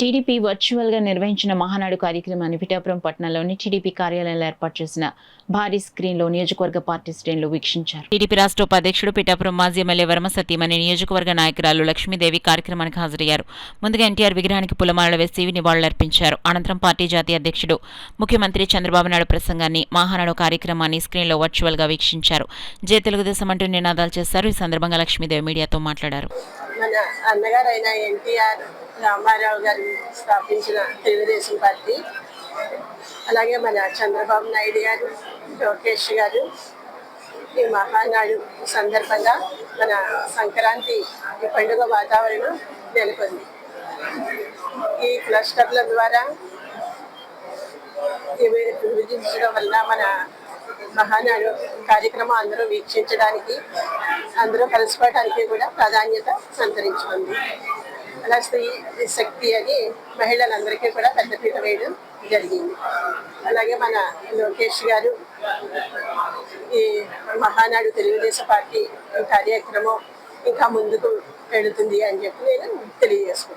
TDP virtual గా నిర్వహించిన మహానాడు కార్యక్రమాన్ని పిఠాపురం పట్టణంలోని టీడీపీ కార్యాలయంలో ఏర్పాటు చేసిన భారీ స్క్రీన్ లో నియోజకవర్గ పార్టీ శ్రేణులు వీక్షించారు. టీడీపీ రాష్ట్ర ఉపాధ్యక్షుడు పిఠాపురం మాజీ ఎమ్మెల్యే వర్మ సతీమణి నియోజకవర్గ నాయకురాలు లక్ష్మీదేవి కార్యక్రమానికి హాజరయ్యారు. ముందుగా ఎన్టీఆర్ విగ్రహానికి పూలమాలలు వేసి నివాళులర్పించారు. అనంతరం పార్టీ జాతీయ అధ్యక్షుడు ముఖ్యమంత్రి చంద్రబాబు నాయుడు ప్రసంగాన్ని మహానాడు కార్యక్రమాన్ని స్క్రీన్ లో వర్చువల్ గా వీక్షించారు. జై తెలుగుదేశం అంటూ నినాదాలు చేశారు. ఈ సందర్భంగా లక్ష్మీదేవి మీడియాతో మాట్లాడారు. మన అన్నగారైన ఎన్టీఆర్ రామారావు గారు స్థాపించిన తెలుగుదేశం పార్టీ, అలాగే మన చంద్రబాబు నాయుడు గారు, లోకేష్ గారు ఈ మహానాడు సందర్భంగా మన సంక్రాంతి పండుగ వాతావరణం నెలకొంది. ఈ క్లస్టర్ల ద్వారా విభజించడం వల్ల మన మహానాడు కార్యక్రమం అందరూ వీక్షించడానికి, అందరూ కలుసుకోవడానికి కూడా ప్రాధాన్యత సంతరించుకుంది. అలా స్త్రీ శక్తి అని మహిళలందరికీ కూడా పెద్దపీట వేయడం జరిగింది. అలాగే మన లోకేష్ గారు ఈ మహానాడు తెలుగుదేశం పార్టీ కార్యక్రమం ఇంకా ముందుకు వెళుతుంది అని చెప్పి నేను తెలియజేసుకుంటాను.